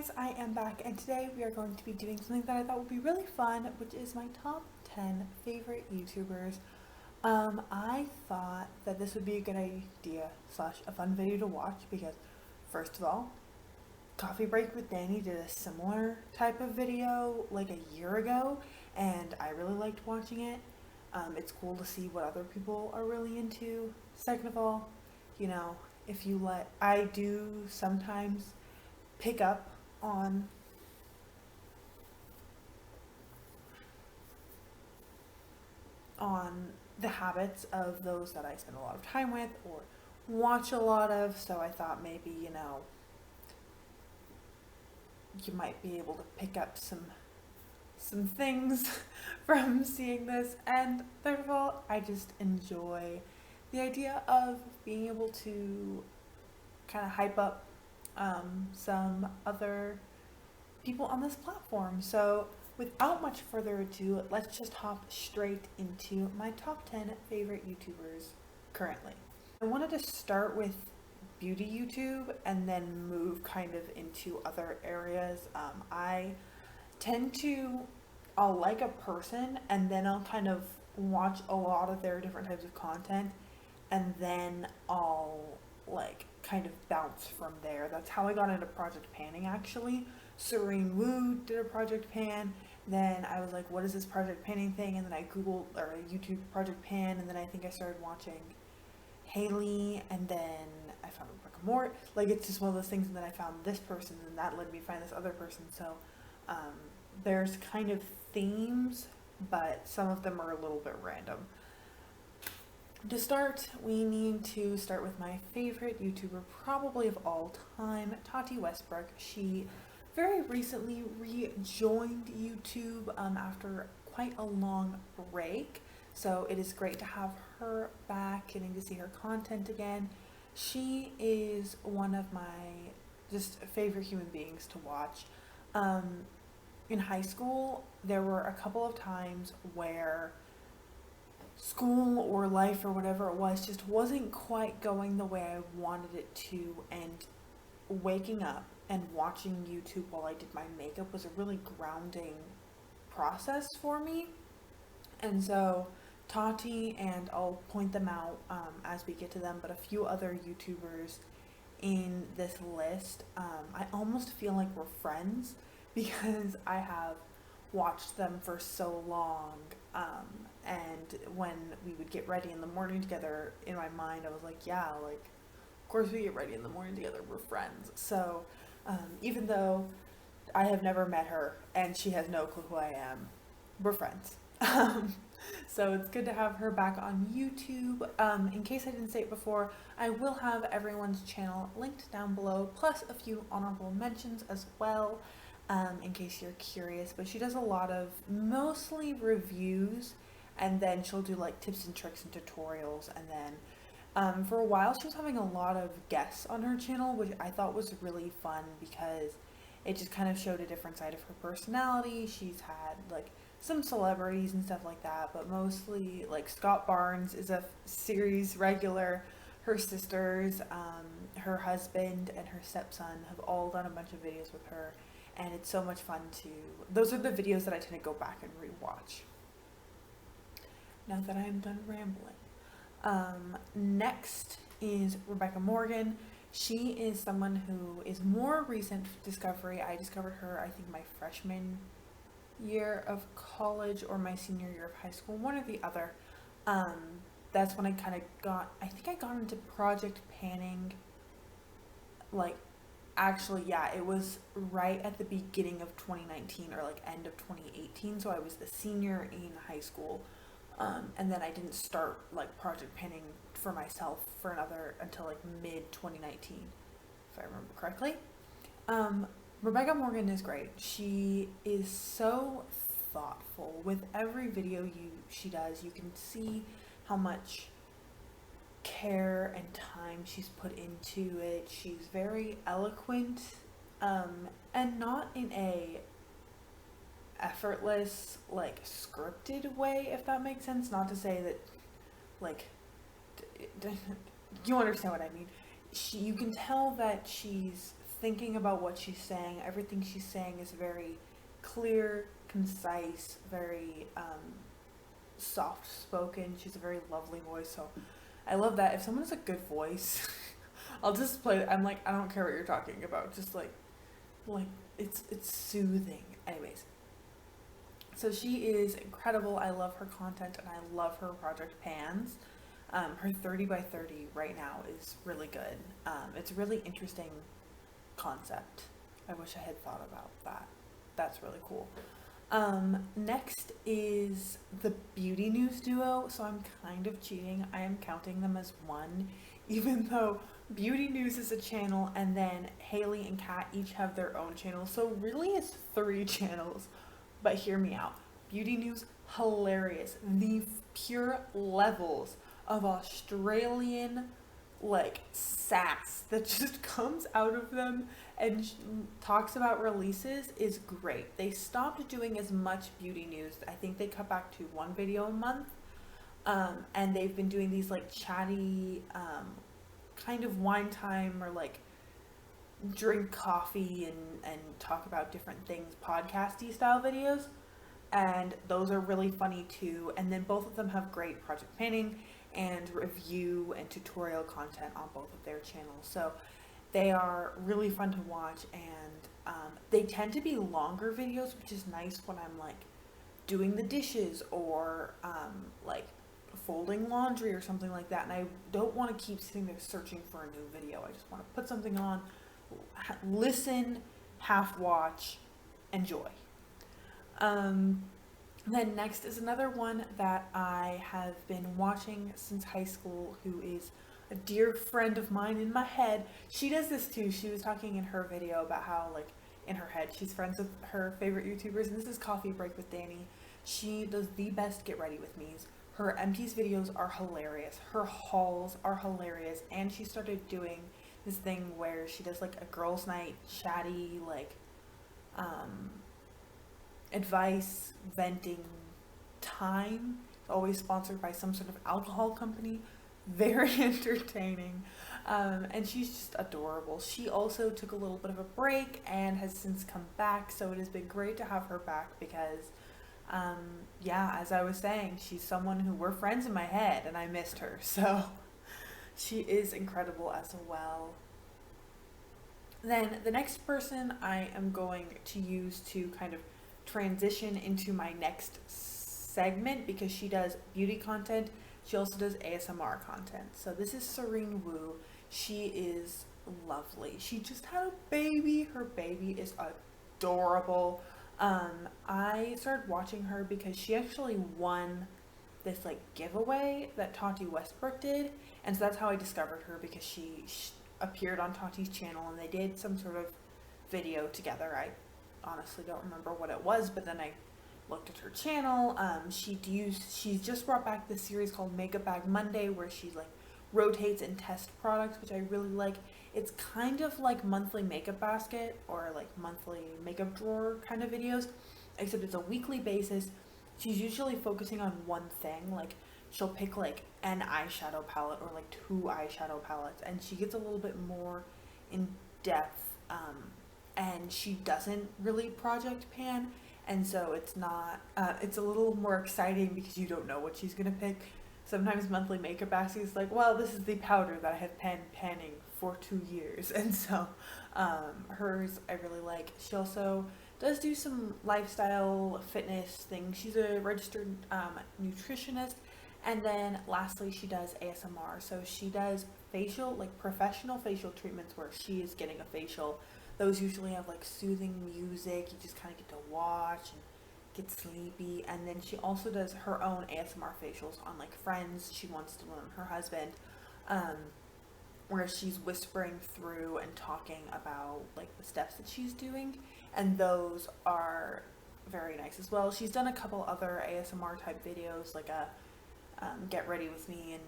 guys, I am back and today we are going to be doing something that I thought would be really fun, which is my top 10 favorite YouTubers. I thought that this would be a good idea slash a fun video to watch because first of all, Coffee Break with Danny did a similar type of video like a year ago and I really liked watching it. It's cool to see what other people are really into. Second of all, if you I do sometimes pick up on the habits of those that I spend a lot of time with or watch a lot of, so I thought maybe, you might be able to pick up some things from seeing this. And third of all, I just enjoy the idea of being able to kind of hype up some other people on this platform. So without much further ado, let's just hop straight into my top 10 favorite YouTubers currently. I wanted to start with beauty YouTube and then move kind of into other areas. I tend to, I'll like a person and then I'll kind of watch a lot of their different types of content and then I'll like kind of bounce from there. That's how I got into project panning actually. Serene Wu did a project pan, then I was like, what is this project panning thing? And then I googled or YouTube project pan, and then I think I started watching Haley, and then I found Rebecca Mort. Like, it's just one of those things, and then I found this person and that led me to find this other person. So there's kind of themes, but some of them are a little bit random. To start, we need to start with my favorite YouTuber probably of all time, Tati Westbrook. She very recently rejoined YouTube after quite a long break, so it is great to have her back, getting to see her content again. She is one of my just favorite human beings to watch. In high school, there were a couple of times where school or life or whatever it was just wasn't quite going the way I wanted it to, and waking up and watching YouTube while I did my makeup was a really grounding process for me. And so Tati, and I'll point them out as we get to them, but a few other YouTubers in this list, I almost feel like we're friends because I have watched them for so long. And when we would get ready in the morning together, in my mind I was like, yeah, like of course we get ready in the morning together, we're friends. So even though I have never met her and she has no clue who I am, we're friends. So it's good to have her back on YouTube. In case I didn't say it before, I will have everyone's channel linked down below, plus a few honorable mentions as well, in case you're curious. But she does a lot of mostly reviews, and then she'll do like tips and tricks and tutorials, and then for a while she was having a lot of guests on her channel, which I thought was really fun because it just kind of showed a different side of her personality. She's had like some celebrities and stuff like that, but mostly like Scott Barnes is a series regular. Her sisters, her husband, and her stepson have all done a bunch of videos with her, and it's so much fun to, those are the videos that I tend to go back and rewatch. Now that I am done rambling. Next is Rebecca Morgan. She is someone who is more recent discovery. I discovered her, I think, my freshman year of college or my senior year of high school, one or the other. That's when I kind of I think I got into project panning, like, actually, yeah, it was right at the beginning of 2019 or like end of 2018, so I was the senior in high school. And then I didn't start like project panning for myself for until like mid 2019, if I remember correctly. Rebecca Morgan is great. She is so thoughtful with every video she does. You can see how much care and time she's put into it. She's very eloquent, and not in a effortless, like scripted way, if that makes sense. Not to say that, like, you understand what I mean. You can tell that she's thinking about what she's saying. Everything she's saying is very clear, concise, very soft spoken. She's a very lovely voice, so I love that. If someone has a good voice, I'll just play. I'm like, I don't care what you're talking about. Just like it's soothing. Anyways, so she is incredible. I love her content and I love her project pans. Her 30 by 30 right now is really good. It's a really interesting concept. I wish I had thought about that. That's really cool. Next is the Beauty News duo. So I'm kind of cheating. I am counting them as one, even though Beauty News is a channel and then Haley and Kat each have their own channel. So really it's 3 channels. But hear me out. Beauty News, hilarious. The pure levels of Australian like sass that just comes out of them and talks about releases is great. They stopped doing as much beauty news. I think they cut back to 1 video a month. And they've been doing these like chatty kind of wine time or like drink coffee and talk about different things, podcasty style videos. And those are really funny too. And then both of them have great project panning and review and tutorial content on both of their channels. So they are really fun to watch, and they tend to be longer videos, which is nice when I'm like doing the dishes or like folding laundry or something like that, and I don't want to keep sitting there searching for a new video. I just want to put something on, listen, half watch, enjoy. Then next is another one that I have been watching since high school, who is a dear friend of mine in my head. She does this too. She was talking in her video about how, like, in her head, she's friends with her favorite YouTubers, and this is Coffee Break with Danny. She does the best Get Ready With Me's. Her empties videos are hilarious. Her hauls are hilarious, and she started doing this thing where she does, like, a girls' night, chatty, like, advice, venting time. It's always sponsored by some sort of alcohol company. Very entertaining. And she's just adorable. She also took a little bit of a break and has since come back, so it has been great to have her back because, yeah, as I was saying, she's someone who we're friends in my head and I missed her. So she is incredible as well. Then the next person I am going to use to kind of transition into my next segment, because she does beauty content, she also does ASMR content. So this is Serene Wu. She is lovely. She just had a baby. Her baby is adorable. I started watching her because she actually won this like giveaway that Tati Westbrook did, and so that's how I discovered her, because she appeared on Tati's channel and they did some sort of video together. I honestly don't remember what it was, but then I looked at her channel. She's just brought back this series called Makeup Bag Monday, where she like rotates and tests products, which I really like. It's kind of like monthly makeup basket or like monthly makeup drawer kind of videos, except it's a weekly basis. She's usually focusing on one thing, like she'll pick like an eyeshadow palette or like 2 eyeshadow palettes, and she gets a little bit more in depth, and she doesn't really project pan, and so it's not, it's a little more exciting because you don't know what she's gonna pick. Sometimes monthly makeup basket is like, well, this is the powder that I have panning for 2 years, and so hers I really like. She also does do some lifestyle fitness things. She's a registered nutritionist. And then lastly, she does ASMR. So she does facial, like professional facial treatments where she is getting a facial. Those usually have like soothing music. You just kind of get to watch and get sleepy. And then she also does her own ASMR facials on like friends she wants to learn, her husband, where she's whispering through and talking about like the steps that she's doing. And those are very nice as well. She's done a couple other ASMR type videos, like a Get Ready With Me and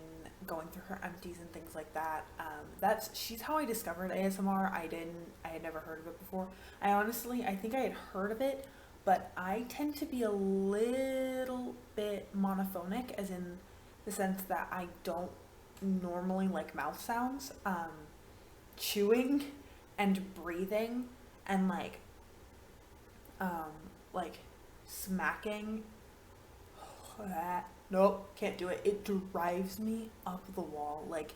going through her empties and things like that. She's how I discovered ASMR. I had never heard of it before. I think I had heard of it, but I tend to be a little bit monophonic, as in the sense that I don't normally like mouth sounds. Chewing and breathing and um like smacking. Nope, can't do it. It drives me up the wall. Like,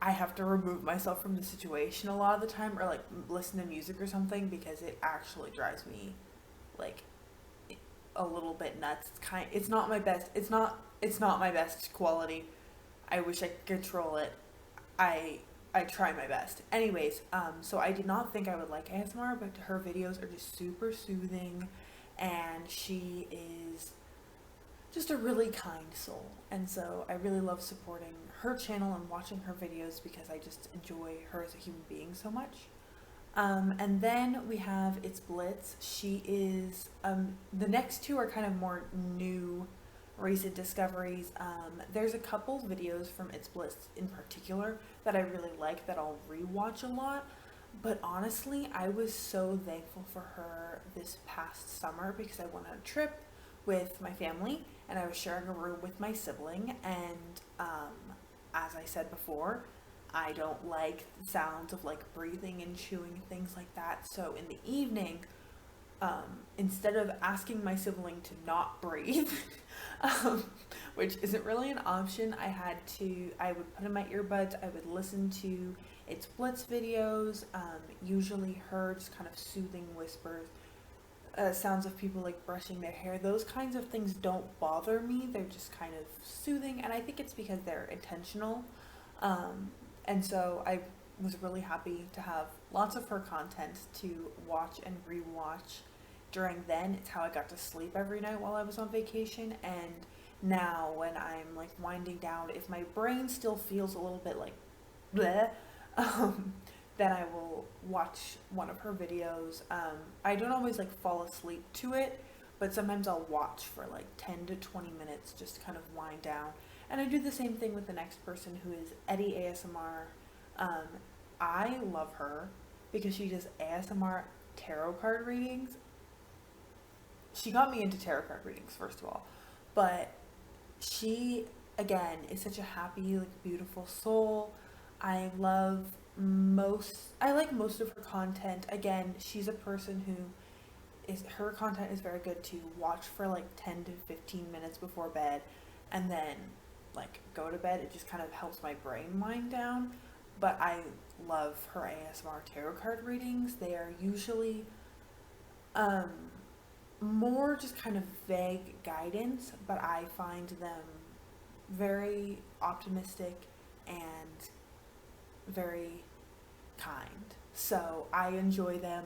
I have to remove myself from the situation a lot of the time, or like listen to music or something, because it actually drives me like a little bit nuts. It's not my best. It's not my best quality. I wish I could control it. I I try my best. Anyways, so I did not think I would like ASMR, but her videos are just super soothing, and she is just a really kind soul. And so I really love supporting her channel and watching her videos because I just enjoy her as a human being so much. And then we have It's Blitz. She is, the next two are kind of more new, recent discoveries. There's a couple videos from It's Blitz in particular that I really like that I'll rewatch a lot. But honestly, I was so thankful for her this past summer because I went on a trip with my family and I was sharing a room with my sibling. And as I said before, I don't like the sounds of like breathing and chewing and things like that. So in the evening, instead of asking my sibling to not breathe, which isn't really an option, I would put in my earbuds, I would listen to It's Blitz videos, usually her just kind of soothing whispers, sounds of people like brushing their hair. Those kinds of things don't bother me, they're just kind of soothing, and I think it's because they're intentional. And so I was really happy to have lots of her content to watch and rewatch during then. It's how I got to sleep every night while I was on vacation. And now when I'm like winding down, if my brain still feels a little bit like bleh, then I will watch one of her videos. I don't always like fall asleep to it, but sometimes I'll watch for like 10 to 20 minutes just to kind of wind down. And I do the same thing with the next person, who is Eddie ASMR. I love her because she does ASMR tarot card readings. She got me into tarot card readings, first of all. But she, again, is such a happy, like, beautiful soul. I like most of her content. Again, she's a person her content is very good to watch for like 10 to 15 minutes before bed and then like go to bed. It just kind of helps my brain wind down. But I love her ASMR tarot card readings. They are usually um, more just kind of vague guidance, but I find them very optimistic and very kind. So I enjoy them.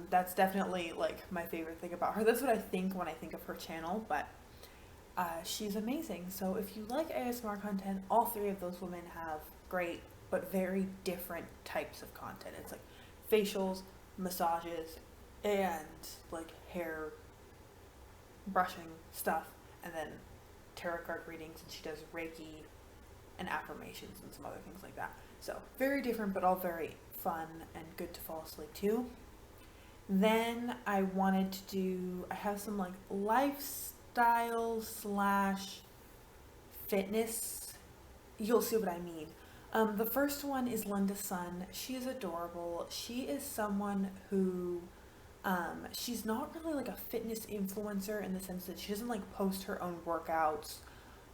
That's definitely like my favorite thing about her. That's what I think when I think of her channel, but she's amazing. So if you like ASMR content, all three of those women have great but very different types of content. It's like facials, massages, and like hair brushing stuff, and then tarot card readings, and she does Reiki and affirmations and some other things like that. So very different, but all very fun and good to fall asleep to. Then I have some like lifestyle slash fitness. You'll see what I mean. The first one is Linda Sun. She is adorable. She is someone who, she's not really like a fitness influencer in the sense that she doesn't like post her own workouts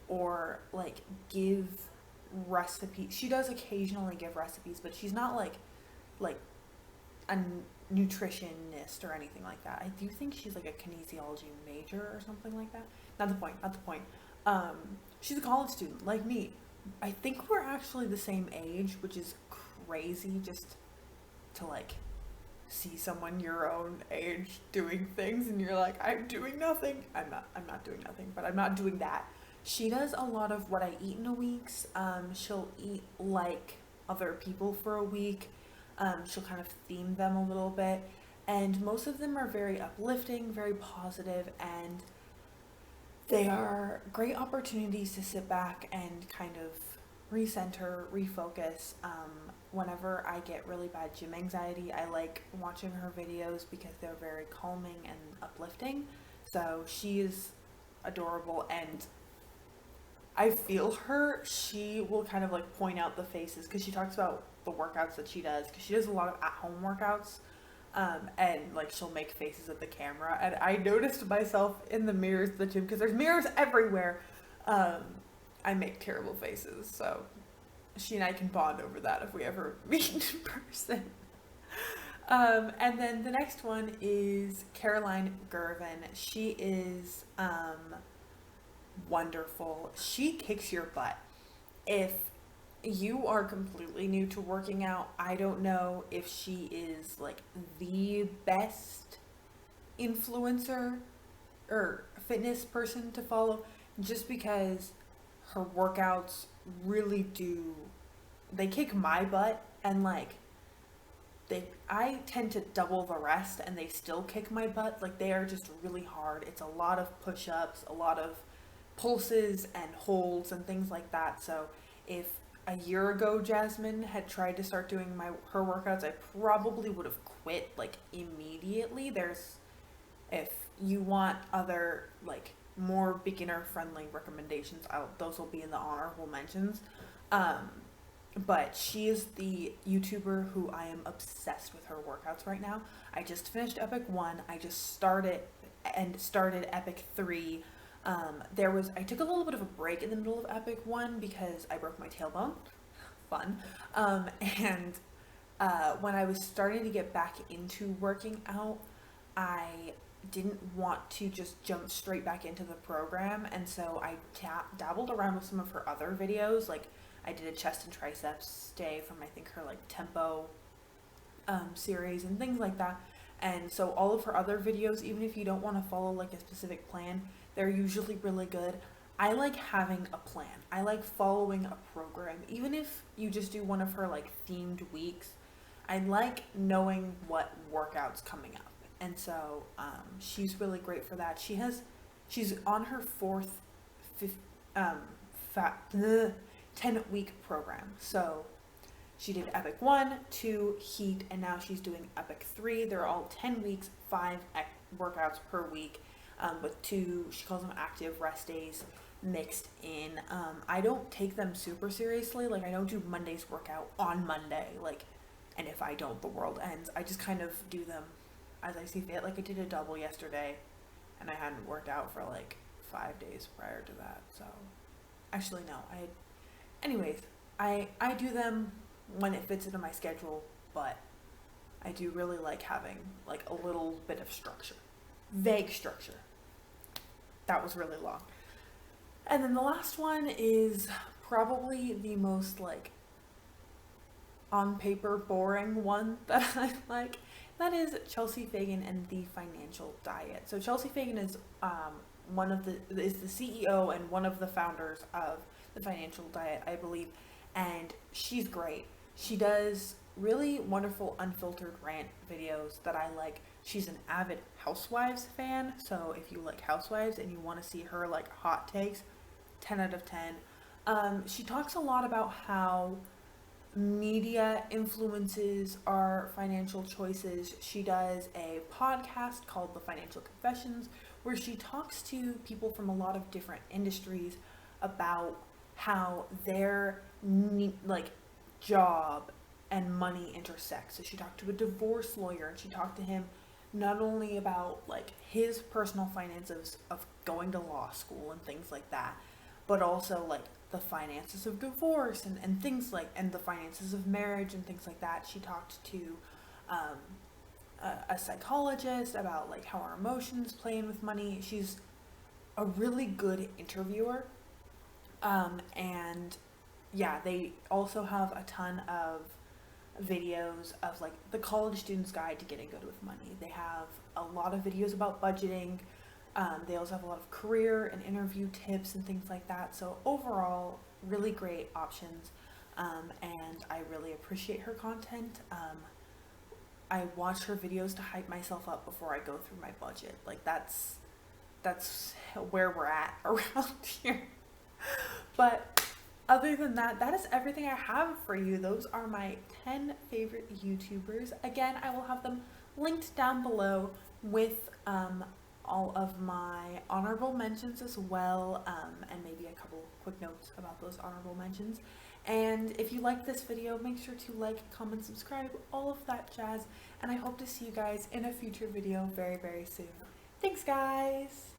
or like give recipes. She does occasionally give recipes, but she's not like a nutritionist or anything like that. I do think she's like a kinesiology major or something like that. Not the point, not the point. She's a college student like me. I think we're actually the same age, which is crazy just to like see someone your own age doing things and you're like, I'm doing nothing. I'm not doing nothing, but I'm not doing that. She does a lot of what I eat in a week's. She'll eat like other people for a week. She'll kind of theme them a little bit, and most of them are very uplifting, very positive, and they are great opportunities to sit back and kind of recenter, refocus. Whenever I get really bad gym anxiety, I like watching her videos because they're very calming and uplifting. So she is adorable, and I feel her. She will kind of like point out the faces because she talks about the workouts that she does, because she does a lot of at-home workouts. And like she'll make faces at the camera, and I noticed myself in the mirrors of the gym, because there's mirrors everywhere. I make terrible faces, so she and I can bond over that if we ever meet in person. And then the next one is Caroline Gervin. She is wonderful. She kicks your butt. If you are completely new to working out, I don't know if she is like the best influencer or fitness person to follow, just because her workouts really do, they kick my butt, and like I tend to double the rest and they still kick my butt. Like, they are just really hard. It's a lot of push-ups, a lot of pulses and holds and things like that. So if a year ago Jasmine had tried to start doing her workouts, I probably would have quit like immediately. If you want other like more beginner friendly recommendations, those will be in the honorable mentions. But she is the YouTuber who I am obsessed with her workouts right now. I just finished Epic 1. I just started Epic 3. I took a little bit of a break in the middle of Epic 1 because I broke my tailbone. Fun. And when I was starting to get back into working out, I didn't want to just jump straight back into the program, and so I dabbled around with some of her other videos. Like, I did a chest and triceps day from, I think, her like tempo series and things like that. And so all of her other videos, even if you don't want to follow like a specific plan, they're usually really good. I like having a plan. I like following a program. Even if you just do one of her like themed weeks, I like knowing what workout's coming up. And so she's really great for that. She's on her fourth 10-week program. So she did Epic 1, 2, Heat, and now she's doing Epic 3. They're all 10 weeks, 5 workouts per week, with 2, she calls them active rest days mixed in. I don't take them super seriously. Like, I don't do Monday's workout on Monday, like, and if I don't, the world ends. I just kind of do them as I see fit. Like, I did a double yesterday, and I hadn't worked out for like 5 days prior to that. So, actually, no, anyways, I do them when it fits into my schedule, but I do really like having like a little bit of structure. Vague structure. That was really long. And then the last one is probably the most like on paper boring one that I like. That is Chelsea Fagan and the Financial Diet. So Chelsea Fagan is the CEO and one of the founders of the Financial Diet, I believe, and she's great. She does really wonderful unfiltered rant videos that I like. She's an avid Housewives fan, so if you like Housewives and you want to see her like hot takes, 10 out of 10. She talks a lot about how media influences our financial choices. She does a podcast called The Financial Confessions, where she talks to people from a lot of different industries about how their job and money intersect. So she talked to a divorce lawyer, and she talked to him not only about like his personal finances of going to law school and things like that, but also like the finances of divorce and things like, and the finances of marriage and things like that. She talked to a psychologist about like how our emotions play in with money. She's a really good interviewer. And yeah, they also have a ton of videos of like the college student's guide to getting good with money. They have a lot of videos about budgeting. They also have a lot of career and interview tips and things like that. So overall, really great options. And I really appreciate her content. I watch her videos to hype myself up before I go through my budget. Like, that's where we're at around here. But other than that, that is everything I have for you. Those are my 10 favorite YouTubers. Again, I will have them linked down below with all of my honorable mentions as well, and maybe a couple quick notes about those honorable mentions. And if you liked this video, make sure to like, comment, subscribe, all of that jazz. And I hope to see you guys in a future video very, very soon. Thanks, guys!